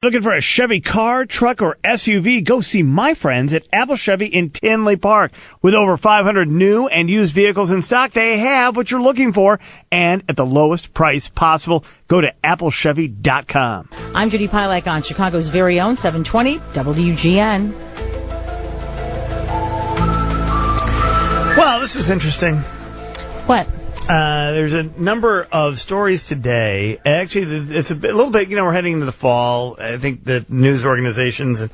Looking for a Chevy car, truck, or SUV? Go see my friends at Apple Chevy in Tinley Park. With over 500 new and used vehicles in stock, they have what you're looking for and at the lowest price possible. Go to applechevy.com. I'm Judy Pilak on Chicago's very own 720 WGN. Well, this is interesting. What? There's a number of stories today. Actually, it's a little bit, we're heading into the fall. I think that news organizations and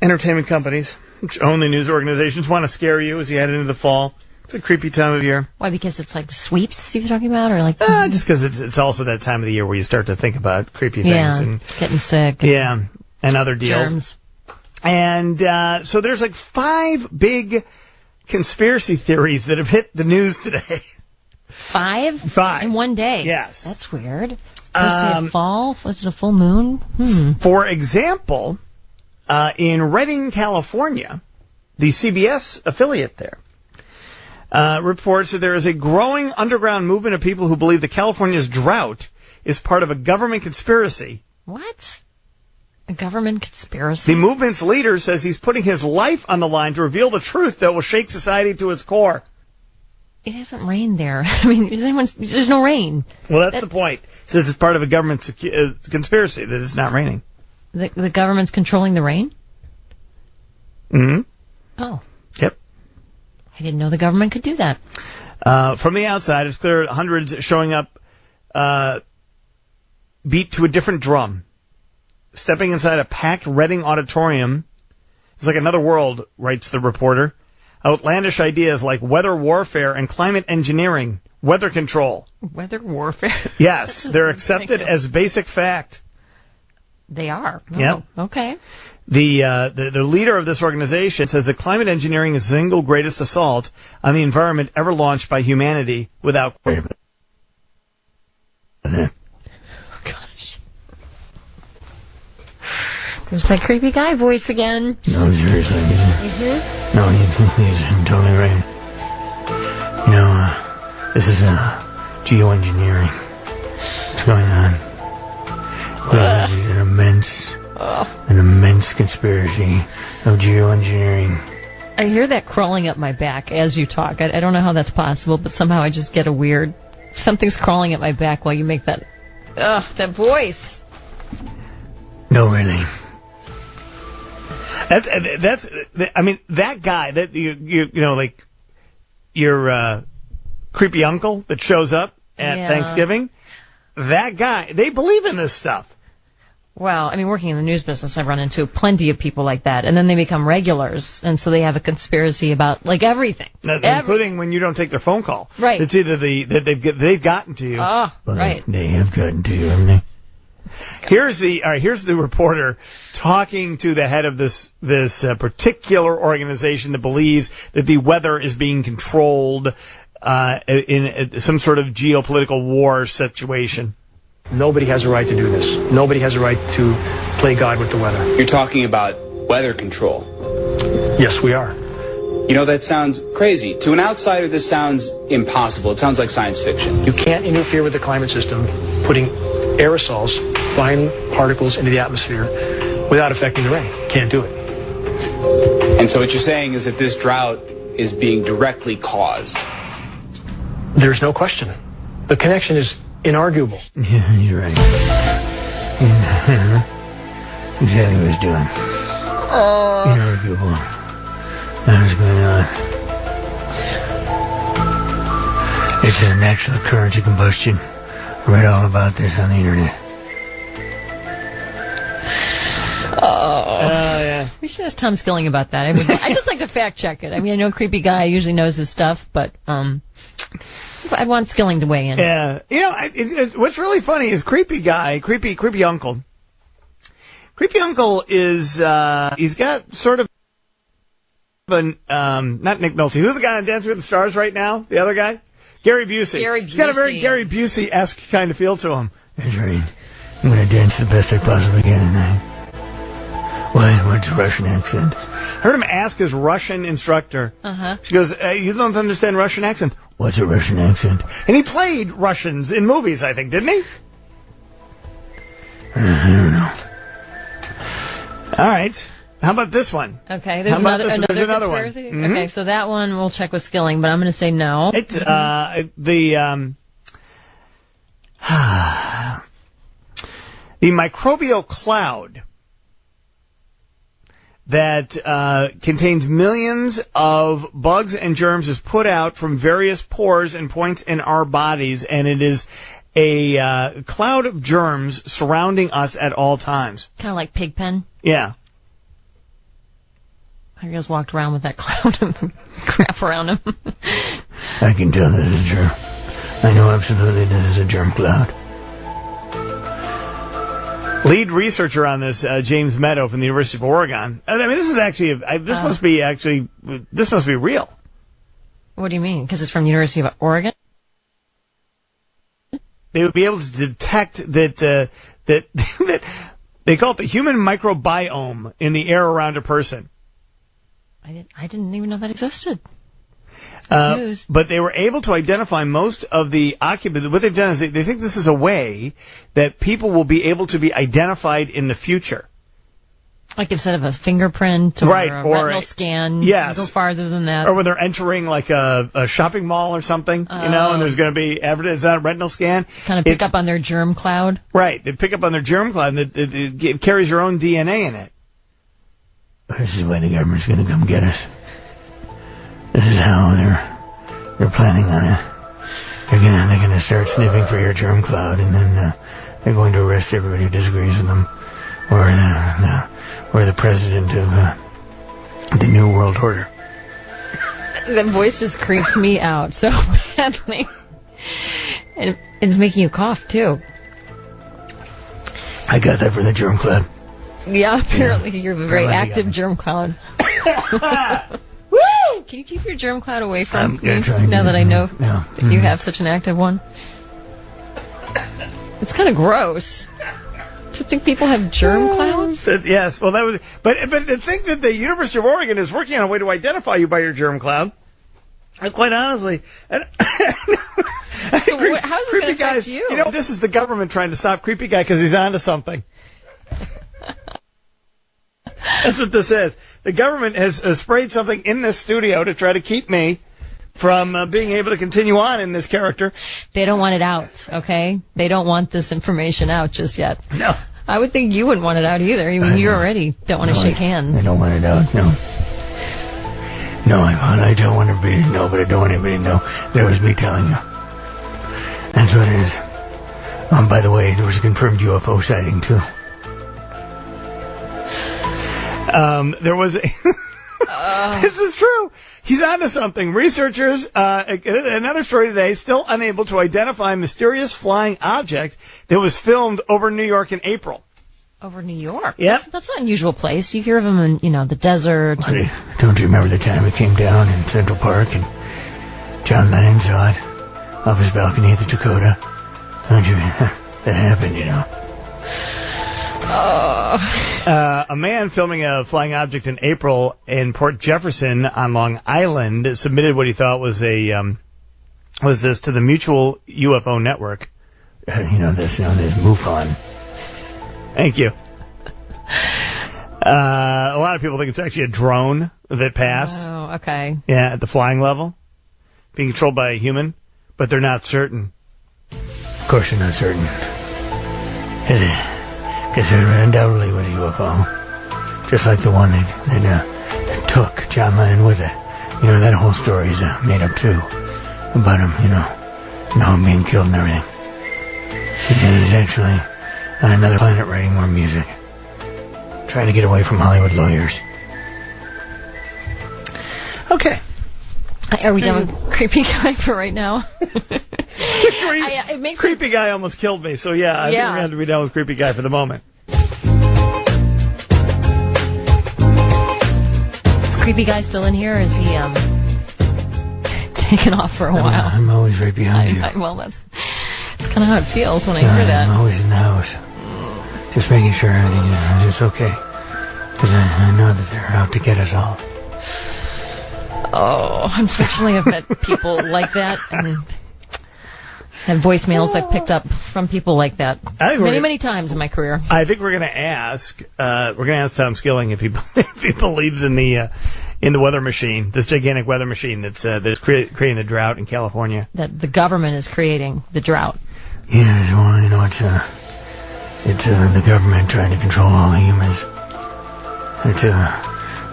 entertainment companies, which own the news organizations, want to scare you as you head into the fall. It's a creepy time of year. Why? Because it's like sweeps you're talking about? Or like? Just because it's also that time of the year where you start to think about creepy things. And getting sick. Yeah, and other deals. Germs. And so there's like 5 big conspiracy theories that have hit the news today. 5? 5. In one day? Yes. That's weird. First day of fall? Was it a full moon? For example, in Redding, California, the CBS affiliate there reports that there is a growing underground movement of people who believe that California's drought is part of a government conspiracy. What? A government conspiracy? The movement's leader says he's putting his life on the line to reveal the truth that will shake society to its core. It hasn't rained there. I mean, there's no rain. Well, that's the point. It says it's part of a government conspiracy that it's not raining. The government's controlling the rain? Mm-hmm. Oh. Yep. I didn't know the government could do that. From the outside, it's clear hundreds showing up beat to a different drum. Stepping inside a packed Redding auditorium. It's like another world, writes the reporter. Outlandish ideas like weather warfare and climate engineering, weather control. Weather warfare? Yes, they're accepted as basic fact. They are? Oh, yep. Okay. The leader of this organization says that climate engineering is the single greatest assault on the environment ever launched by humanity without... There's that creepy guy voice again. No, seriously. Mm-hmm. No, he's totally right. This is geoengineering. What's going on? Well, there's an immense conspiracy of geoengineering. I hear that crawling up my back as you talk. I don't know how that's possible, but somehow I just get a weird... Something's crawling at my back while you make that voice. No, really. That's. I mean, that guy that like your creepy uncle that shows up at Thanksgiving. That guy, they believe in this stuff. Well, I mean, working in the news business, I've run into plenty of people like that, and then they become regulars, and so they have a conspiracy about like everything, including when you don't take their phone call. Right. It's either that they've gotten to you. Oh, right. They have gotten to you, haven't they? Here's the reporter talking to the head of this particular organization that believes that the weather is being controlled in some sort of geopolitical war situation. Nobody has a right to do this. Nobody has a right to play God with the weather. You're talking about weather control. Yes, we are. That sounds crazy. To an outsider, this sounds impossible. It sounds like science fiction. You can't interfere with the climate system putting aerosols, fine particles, into the atmosphere without affecting the rain. Can't do it. And so what you're saying is that this drought is being directly caused. There's no question. The connection is inarguable. Yeah, you're right. Exactly what he's doing. Inarguable. That's what's going on. It's a natural occurrence of combustion. I read all about this on the internet. Yeah. We should ask Tom Skilling about that. I just like to fact check it. I mean, I know creepy guy usually knows his stuff, but I'd want Skilling to weigh in. Yeah. What's really funny is creepy uncle. Creepy uncle is he's got sort of not Nick Nolte. Who's the guy on Dancing with the Stars right now? The other guy? Gary Busey. He's got a very Gary Busey-esque kind of feel to him. That's right. I'm going to dance the best I possibly can tonight. What's a Russian accent? I heard him ask his Russian instructor. Uh-huh. She goes, you don't understand Russian accent. What's a Russian accent? And he played Russians in movies, I think, didn't he? I don't know. All right. How about this one? Okay, there's another conspiracy? one. Mm-hmm. Okay, so that one we'll check with Skilling, but I'm going to say no. The microbial cloud that contains millions of bugs and germs is put out from various pores and points in our bodies, and it is a cloud of germs surrounding us at all times. Kind of like Pigpen? Yeah. I just walked around with that cloud of crap around him. I can tell this is a germ. I know absolutely this is a germ cloud. Lead researcher on this, James Meadow from the University of Oregon. I mean, this is actually, this must be real. What do you mean? Because it's from the University of Oregon? They would be able to detect that they call it the human microbiome in the air around a person. I didn't even know that existed. But they were able to identify most of the occupants. What they've done is they think this is a way that people will be able to be identified in the future. Like instead of a fingerprint or a retinal scan, yes, go farther than that. Or when they're entering like a shopping mall or something, and there's going to be evidence, it's not a retinal scan. Kind of pick up on their germ cloud. Right, they pick up on their germ cloud, and it carries your own DNA in it. This is why the government's going to come get us. This is how they're planning on it. They're gonna start sniffing for your germ cloud, and then they're going to arrest everybody who disagrees with them, or the president of the New World Order. That voice just creeps me out so badly, and it's making you cough too. I got that for the germ cloud. Yeah, apparently you're a very active germ cloud. Woo! Can you keep your germ cloud away from me now that I know that you have such an active one? It's kind of gross to think people have germ clouds. Yes, well, that was, but to think that the University of Oregon is working on a way to identify you by your germ cloud. Quite honestly, so how is this going to affect you? You know, this is the government trying to stop Creepy Guy because he's onto something. That's what this is. The government has sprayed something in this studio to try to keep me from being able to continue on in this character. They don't want it out, okay? They don't want this information out just yet. No. I would think you wouldn't want it out either. I mean, you already don't want to shake hands. I don't want it out, no. No, I don't want everybody to know, but I don't want anybody to know that it was me telling you. That's what it is. By the way, there was a confirmed UFO sighting, too. There was this is true. He's onto something. Researchers, another story today, still unable to identify a mysterious flying object that was filmed over New York in April. Over New York? Yep. That's not an unusual place. You hear of them in, the desert. Don't you remember the time it came down in Central Park and John Lennon saw it off his balcony at the Dakota? Don't you? That happened, A man filming a flying object in April in Port Jefferson on Long Island submitted what he thought was this to the Mutual UFO Network. This MUFON. Thank you. A lot of people think it's actually a drone that passed. Oh, okay. Yeah, at the flying level, being controlled by a human, but they're not certain. Of course, they're not certain. Because there undoubtedly was a UFO, just like the one that took John Lennon with it. That whole story is made up too, about him, being killed and everything. He's actually on another planet writing more music, trying to get away from Hollywood lawyers. Okay. Are we done with Creepy Guy for right now? Creepy Guy almost killed me, so I think we have to be done with Creepy Guy for the moment. Is Creepy Guy still in here, or is he taken off for a while? I'm always right behind you. Well, that's kind of how it feels when I hear that. I'm always in the house. Just making sure everything is okay. Because I know that they're out to get us all. Oh, unfortunately, I've met people like that, and And voicemails I've picked up from people like that many times in my career. I think we're going to ask Tom Skilling if he believes in the weather machine, this gigantic weather machine that's creating the drought in California. That the government is creating the drought. Yeah, well, you know, it's the government trying to control all the humans.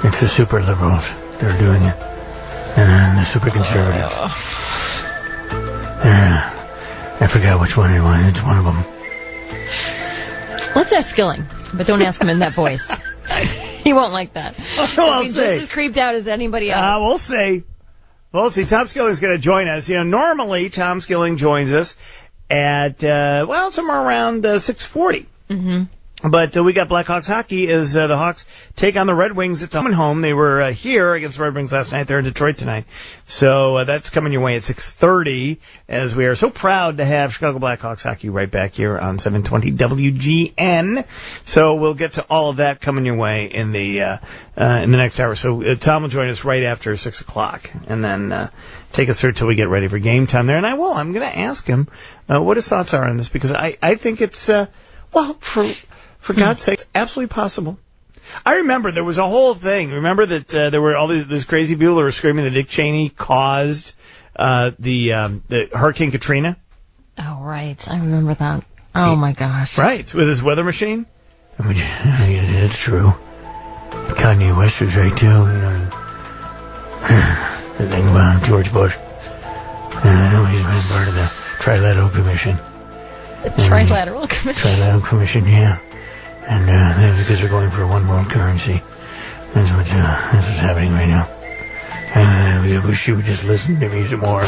It's the super liberals that are doing it, and the super conservatives. I forgot which one it was. It's one of them. Let's ask Skilling, but don't ask him in that voice. He won't like that. Well, he's just as creeped out as anybody else. We'll see. We'll see. Tom Skilling's going to join us. You know, normally Tom Skilling joins us at somewhere around 6:40. Mm-hmm. But we got Blackhawks hockey as the Hawks take on the Red Wings at home. They were here against the Red Wings last night. They're in Detroit tonight. So that's coming your way at 6:30, as we are so proud to have Chicago Blackhawks hockey right back here on 720 WGN. So we'll get to all of that coming your way in the next hour. So Tom will join us right after 6 o'clock, and then take us through till we get ready for game time there. And I'm going to ask him what his thoughts are on this, because I think it's for God's sake, it's absolutely possible. I remember there was a whole thing. Remember that there were all these crazy people that were screaming that Dick Cheney caused the Hurricane Katrina? Oh, right. I remember that. Oh, my gosh. Right, with his weather machine? I mean, it's true. Kanye West was right, too. You know, the thing about George Bush. I know he's been part of the Trilateral Commission. The Trilateral Commission? Trilateral Commission, yeah. And because they're going for a one world currency. That's what's happening right now. I wish you would just listen to me some more.